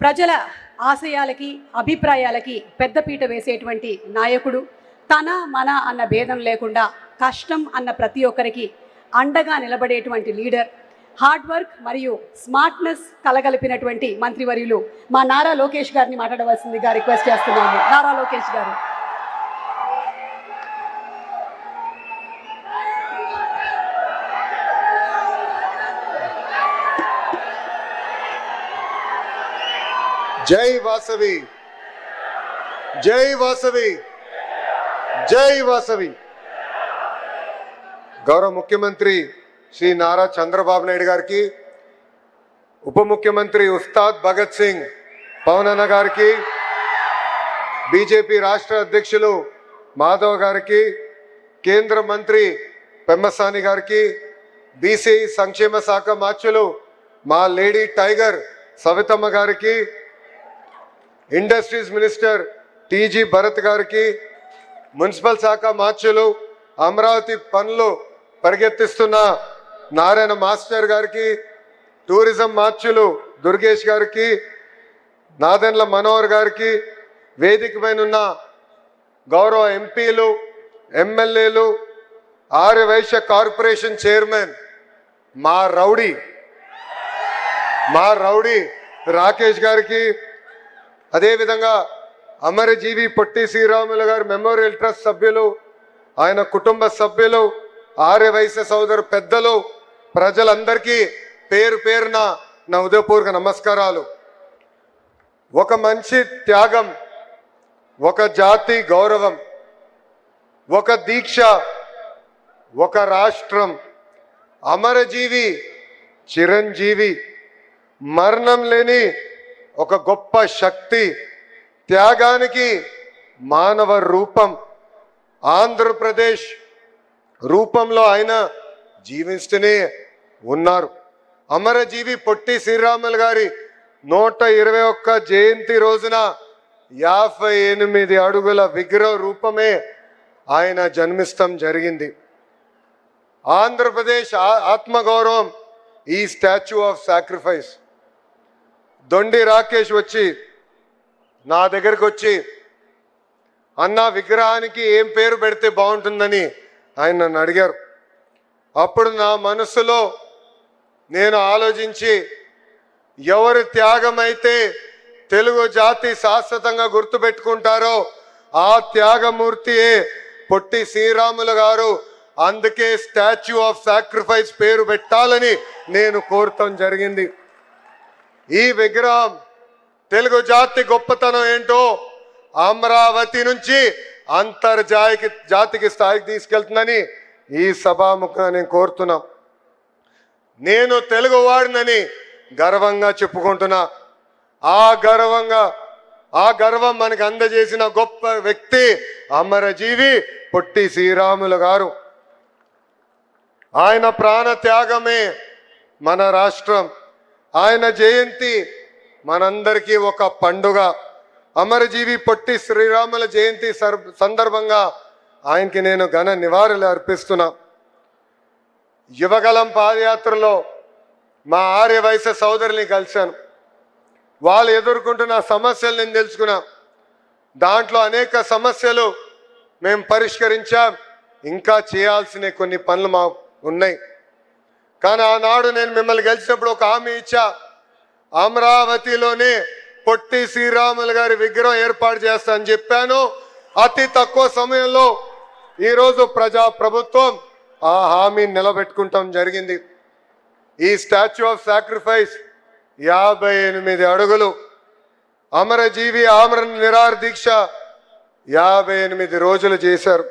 ప్రజల ఆశయాలకి అభిప్రాయాలకి పెద్దపీట వేసేటువంటి నాయకుడు. తన మన అన్న భేదం లేకుండా కష్టం అన్న ప్రతి ఒక్కరికి అండగా నిలబడేటువంటి లీడర్. హార్డ్ వర్క్ మరియు స్మార్ట్నెస్ కలగలిపినటువంటి మంత్రివర్యులు మా నారా లోకేష్ గారిని మాట్లాడవలసిందిగా రిక్వెస్ట్ చేస్తున్నాము. నారా లోకేష్ గారు. జై వాసవి, జై వాసవి, జై వాసవి. గౌరవ ముఖ్యమంత్రి శ్రీ నారా చంద్రబాబు నాయుడు గారికి, ఉప ముఖ్యమంత్రి ఉస్తాద్ భగత్ సింగ్ పవన్ అన్న గారికి, బీజేపీ రాష్ట్ర అధ్యక్షులు మాధవ్ గారికి, కేంద్ర మంత్రి పెమ్మసాని గారికి, బీసీ సంక్షేమ శాఖ మార్చులు మా లేడీ టైగర్ సవితమ్మ గారికి, ఇండస్ట్రీస్ మినిస్టర్ టీజీ భరత్ గారికి, మున్సిపల్ శాఖ మార్చులు అమరావతి పనులు పరిగెత్తిస్తున్న నారాయణ మాస్టర్ గారికి, టూరిజం మార్చులు దుర్గేష్ గారికి, నాదెండ్ల మనోహర్ గారికి, వేదిక పైన ఉన్న గౌరవ ఎంపీలు, ఎమ్మెల్యేలు, ఆర్య వైశ్య కార్పొరేషన్ చైర్మన్ మా రౌడీ రాకేష్ గారికి, అదేవిధంగా అమరజీవి పొట్టి శ్రీరాములు గారి మెమోరియల్ ట్రస్ట్ సభ్యులు, ఆయన కుటుంబ సభ్యులు, ఆర్య వైశ్య సోదరు పెద్దలు, ప్రజలందరికీ పేరు పేరున నా హృదయపూర్వక నమస్కారాలు. ఒక మనిషి త్యాగం, ఒక జాతి గౌరవం, ఒక దీక్ష, ఒక రాష్ట్రం, అమరజీవి చిరంజీవి, మరణం లేని ఒక గొప్ప శక్తి, త్యాగానికి మానవ రూపం, ఆంధ్రప్రదేశ్ రూపంలో ఆయన జీవిస్తూనే ఉన్నారు. అమరజీవి పొట్టి శ్రీరాములు గారి 121 జయంతి రోజున 58 అడుగుల విగ్రహ రూపమే ఆయన జన్మిస్తం జరిగింది. ఆంధ్రప్రదేశ్ ఆత్మగౌరవం ఈ స్టాచ్యూ ఆఫ్ సాక్రిఫైస్. దొండి రాకేష్ వచ్చి నా దగ్గరకు వచ్చి, అన్న విగ్రహానికి ఏం పేరు పెడితే బాగుంటుందని ఆయన నన్ను అడిగారు. అప్పుడు నా మనసులో నేను ఆలోచించి, ఎవరి త్యాగమైతే తెలుగు జాతి శాశ్వతంగా గుర్తుపెట్టుకుంటారో ఆ త్యాగమూర్తియే పొట్టి శ్రీరాములు గారు, అందుకే స్టాచ్యూ ఆఫ్ సాక్రిఫైస్ పేరు పెట్టాలని నేను కోరటం జరిగింది. ఈ విగ్రహం తెలుగు జాతి గొప్పతనం ఏంటో అమరావతి నుంచి జాతికి స్థాయికి తీసుకెళ్తుందని ఈ సభాముఖంగా నేను కోరుతున్నా. నేను తెలుగు వాడినని గర్వంగా చెప్పుకుంటున్నా. ఆ గర్వం మనకు అందజేసిన గొప్ప వ్యక్తి అమరజీవి పొట్టి శ్రీరాములు గారు. ఆయన ప్రాణ త్యాగమే మన రాష్ట్రం. ఆయన జయంతి మనందరికీ ఒక పండుగ. అమరజీవి పొట్టి శ్రీరాముల జయంతి సందర్భంగా ఆయనకి నేను ఘన నివాళులు అర్పిస్తున్నా. యువగలం పాదయాత్రలో మా ఆర్య వైశ్య సోదరుల్ని కలిశాను. వాళ్ళు ఎదుర్కొంటున్న సమస్యలు నేను తెలుసుకున్నా. దాంట్లో అనేక సమస్యలు మేము పరిష్కరించాం. ఇంకా చేయాల్సిన కొన్ని పనులు మా ఉన్నాయి. కానీ ఆనాడు నేను మిమ్మల్ని కలిసినప్పుడు ఒక హామీ ఇచ్చా, అమరావతిలోనే పొట్టి శ్రీరాములు గారి విగ్రహం ఏర్పాటు చేస్తా అని చెప్పాను. అతి తక్కువ సమయంలో ఈరోజు ప్రభుత్వం ఆ హామీని నిలబెట్టుకుంటాం జరిగింది. ఈ స్టాచ్యూ ఆఫ్ సాక్రిఫైస్ 58 అడుగులు, అమరజీవి ఆమరణ నిరాహార దీక్ష 58 రోజులు చేశారు.